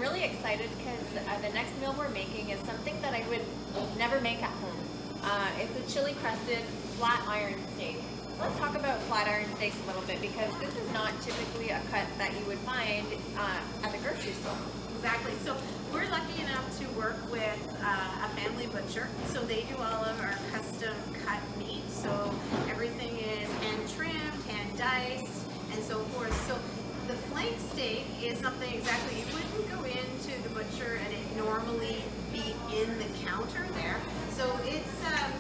really excited because the next meal we're making is something that I would never make at home. It's a chili-crusted flat iron steak. Let's talk about flat iron steaks a little bit because this is not typically a cut that you would find at the grocery store. Exactly. So we're lucky enough to work with a family butcher. So they do all of our custom cut meat. So everything is hand trimmed, hand diced, and so forth. So the flank steak is something exactly you wouldn't go into the butcher and it normally be in the counter there. So it's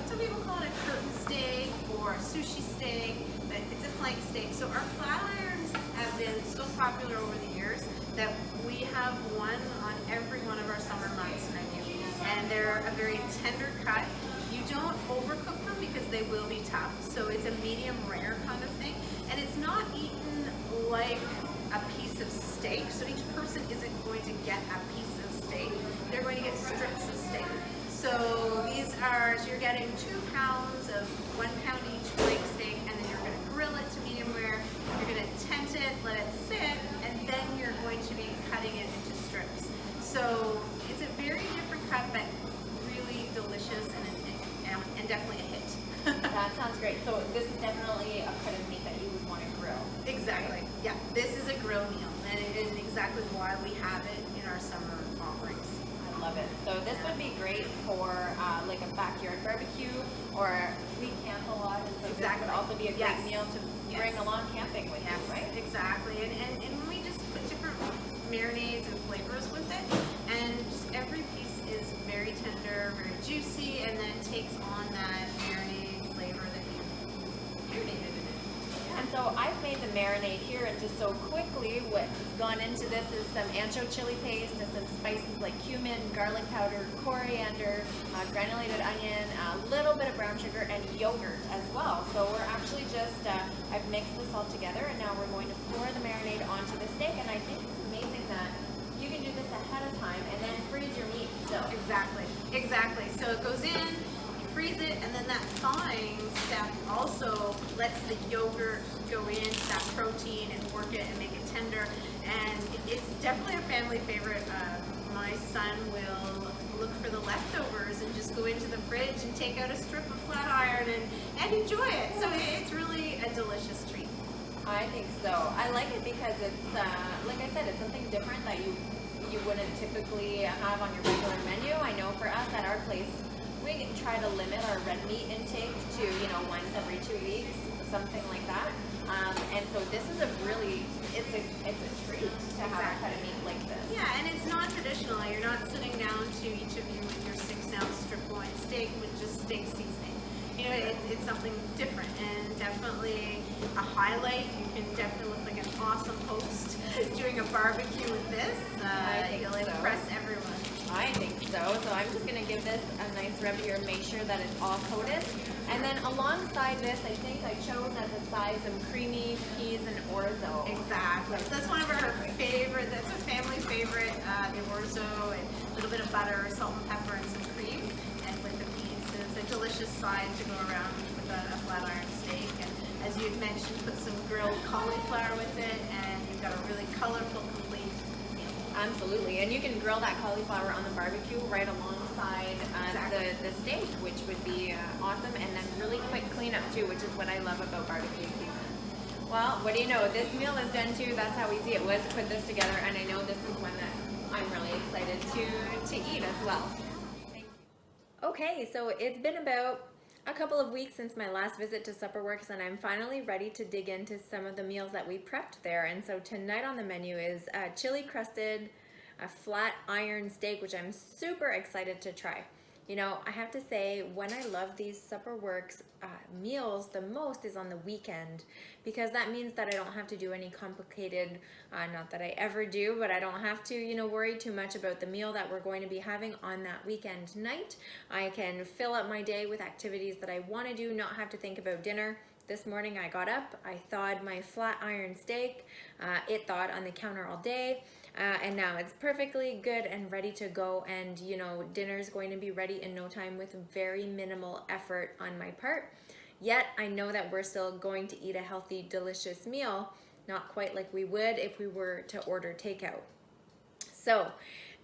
some people call it a curtain steak or a sushi steak, but it's a flank steak. So our flat irons have been so popular over the years that we have one on every one of our summer months menu, and they're a very tender cut. You don't overcook them because they will be tough, so it's a medium rare kind of thing, and it's not eaten like a piece of steak, so each person isn't going to get a piece of steak, they're going to get strips of steak. So these are, so you're getting 2 pounds of 1 pound each flank steak, and then you're going to grill it to medium rare, you're going to tent it, let it sit, and then you're going to be cutting it into strips. So it's a very different cut, but really delicious and definitely a hit. That sounds great. So this is definitely a cut of meat that you would want to grill. Exactly. Yeah, this is a grill meal, and it is exactly why we have it in our summer offerings. I love it. So this would be great for like a backyard barbecue, or we camp a lot, and so Exactly. this would also be a great Yes. meal to bring along camping with you, right? Exactly. And we just put different marinades and flavors with it, and just every piece is very tender, very juicy, and then it takes on that marinade flavor that you marinated in it. And so I've made the marinade here, and just so quickly, what's gone into this is some ancho chili paste and some spices like cumin, garlic powder, coriander, granulated onion, a little bit of brown sugar, and yogurt as well. So we're actually just, I've mixed this all together, and now we're going to pour the marinade onto the steak, and I think it's amazing that you can do this ahead of time and then freeze your meat still. Exactly. So it goes in, you freeze it, and then that thawing step also lets the yogurt go into that protein and work it and make it tender. And it's definitely a family favorite. My son will look for the leftovers and just go into the fridge and take out a strip of flat iron and enjoy it. So it's really a delicious treat. I think so. I like it because it's, like I said, it's something different that you wouldn't typically have on your regular menu. I know for us at our place, we try to limit our red meat intake to, once every 2 weeks, something like that. And so this is it's a treat to have a cut of meat like this. Yeah, and it's not traditional. You're not sitting down to each of you with your 6-ounce strip loin steak with just steak seasoning. It's something different and definitely a highlight. You can definitely look like an awesome host doing a barbecue with this. You'll impress everyone. I think so. So I'm just going to give this a nice rub here and make sure that it's all coated. And then alongside this, I think I chose as a side some creamy peas and orzo. Exactly. So that's one of our favorite, that's a family favorite, the orzo, and a little bit of butter, salt and pepper, and some cream. And with the peas, it's a delicious side to go around with a flat iron steak. And as you had mentioned, put some grilled cauliflower with it, and you've got a really colorful, complete meal. Absolutely, and you can grill that cauliflower on the barbecue right alongside the steak, which would be awesome, and then really quick cleanup too, which is what I love about barbecue season. Well, what do you know? This meal is done too. That's how easy it was to put this together, and I know this is one that I'm really excited to eat as well. Thank you. Okay, so it's been about a couple of weeks since my last visit to SupperWorks, and I'm finally ready to dig into some of the meals that we prepped there. And so tonight on the menu is chili-crusted flat iron steak, which I'm super excited to try. I have to say, when I love these SupperWorks meals the most is on the weekend, because that means that I don't have to do any complicated, not that I ever do, but I don't have to, worry too much about the meal that we're going to be having on that weekend night. I can fill up my day with activities that I want to do, not have to think about dinner. This morning I got up, I thawed my flat iron steak, it thawed on the counter all day, and now it's perfectly good and ready to go, and dinner's going to be ready in no time with very minimal effort on my part. Yet I know that we're still going to eat a healthy, delicious meal, not quite like we would if we were to order takeout. So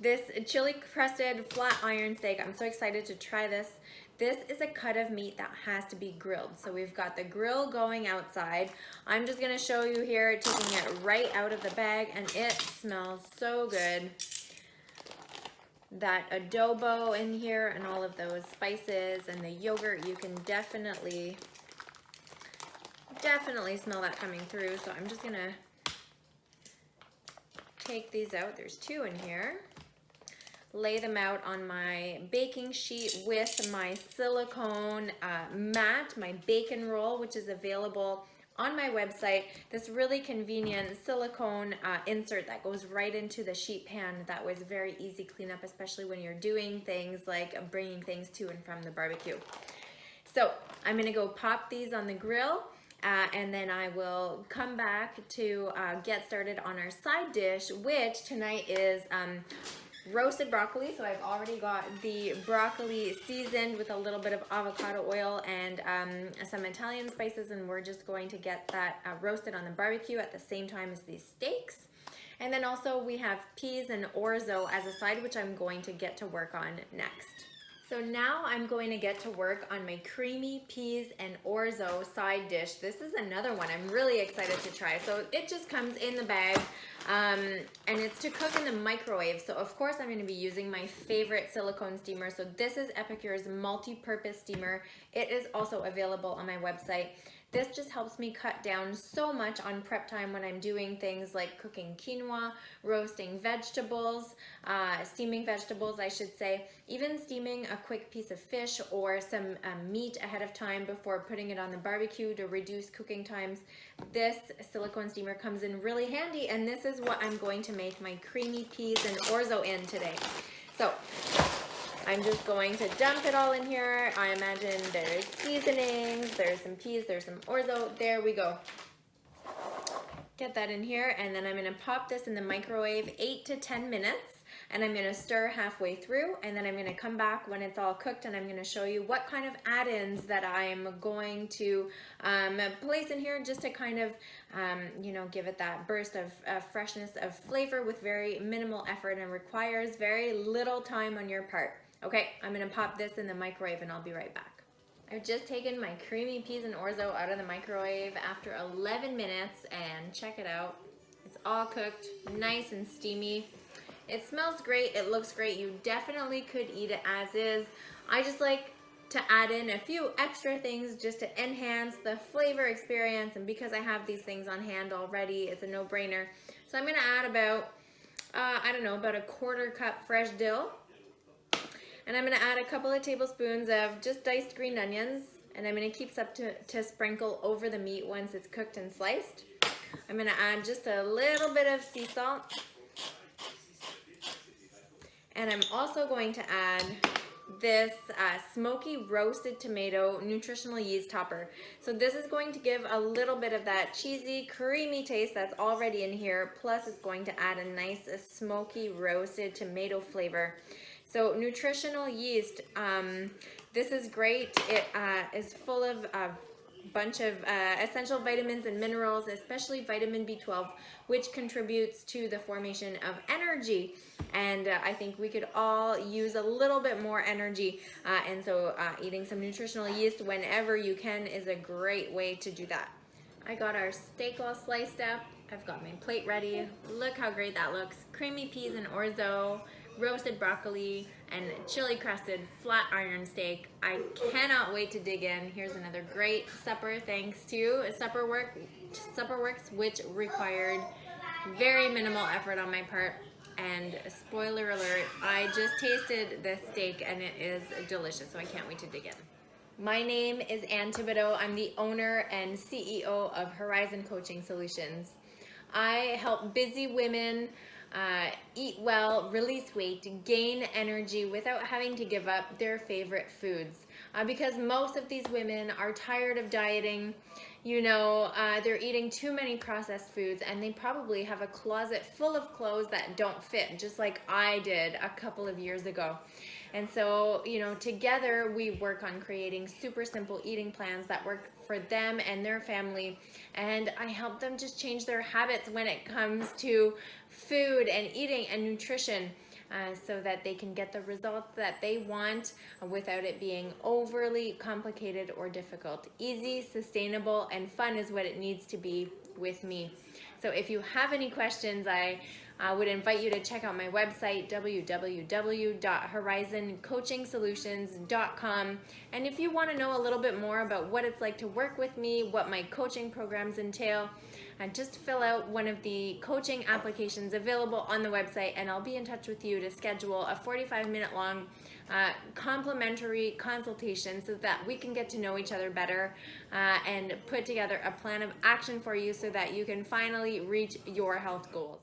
this chili-crusted flat iron steak, I'm so excited to try this. This is a cut of meat that has to be grilled. So we've got the grill going outside. I'm just gonna show you here, taking it right out of the bag, and it smells so good. That adobo in here and all of those spices and the yogurt, you can definitely smell that coming through. So I'm just gonna take these out. There's 2 in here. Lay them out on my baking sheet with my silicone mat, my bacon roll, which is available on my website. This really convenient silicone insert that goes right into the sheet pan. That was very easy cleanup, especially when you're doing things like bringing things to and from the barbecue. So I'm gonna go pop these on the grill. And then I will come back to get started on our side dish, which tonight is roasted broccoli. So I've already got the broccoli seasoned with a little bit of avocado oil and some Italian spices, and we're just going to get that roasted on the barbecue at the same time as these steaks. And then also we have peas and orzo as a side, which I'm going to get to work on next. So now I'm going to get to work on my creamy peas and orzo side dish. This is another one I'm really excited to try. So it just comes in the bag, and it's to cook in the microwave. So of course I'm going to be using my favorite silicone steamer. So this is Epicure's multi-purpose steamer. It is also available on my website. This just helps me cut down so much on prep time when I'm doing things like cooking quinoa, roasting vegetables, steaming vegetables, I should say, even steaming a quick piece of fish or some meat ahead of time before putting it on the barbecue to reduce cooking times. This silicone steamer comes in really handy, and this is what I'm going to make my creamy peas and orzo in today. So I'm just going to dump it all in here. I imagine there's seasonings, there's some peas, there's some orzo. There we go. Get that in here, and then I'm gonna pop this in the microwave 8 to 10 minutes, and I'm gonna stir halfway through, and then I'm gonna come back when it's all cooked, and I'm gonna show you what kind of add-ins that I'm going to place in here just to kind of, you know, give it that burst of freshness of flavor with very minimal effort, and requires very little time on your part. Okay, I'm gonna pop this in the microwave and I'll be right back. I've just taken my creamy peas and orzo out of the microwave after 11 minutes, and check it out. It's all cooked, nice and steamy. It smells great, it looks great. You definitely could eat it as is. I just like to add in a few extra things just to enhance the flavor experience, and because I have these things on hand already, it's a no-brainer. So I'm gonna add about, I don't know, about a 1/4 cup fresh dill. And I'm gonna add a couple of tablespoons of just diced green onions, and I'm gonna keep some to sprinkle over the meat once it's cooked and sliced. I'm gonna add just a little bit of sea salt. And I'm also going to add this smoky roasted tomato nutritional yeast topper. So this is going to give a little bit of that cheesy, creamy taste that's already in here, plus it's going to add a nice smoky roasted tomato flavor. So nutritional yeast, this is great. It is full of a bunch of essential vitamins and minerals, especially vitamin B12, which contributes to the formation of energy. And I think we could all use a little bit more energy. And so eating some nutritional yeast whenever you can is a great way to do that. I got our steak all sliced up. I've got my plate ready. Look how great that looks. Creamy peas and orzo, roasted broccoli, and chili-crusted flat iron steak. I cannot wait to dig in. Here's another great supper thanks to SupperWorks, which required very minimal effort on my part. And spoiler alert, I just tasted the steak and it is delicious, so I can't wait to dig in. My name is Anne Thibodeau. I'm the owner and CEO of Horizon Coaching Solutions. I help busy women eat well, release weight, gain energy without having to give up their favorite foods. Because most of these women are tired of dieting, they're eating too many processed foods, and they probably have a closet full of clothes that don't fit, just like I did a couple of years ago. And so, together we work on creating super simple eating plans that work for them and their family. And I help them just change their habits when it comes to food and eating and nutrition, so that they can get the results that they want without it being overly complicated or difficult. Easy, sustainable, and fun is what it needs to be with me. So if you have any questions, I would invite you to check out my website, www.horizoncoachingsolutions.com. And if you want to know a little bit more about what it's like to work with me, what my coaching programs entail, just fill out one of the coaching applications available on the website, and I'll be in touch with you to schedule a 45-minute long complimentary consultation so that we can get to know each other better, and put together a plan of action for you so that you can finally reach your health goals.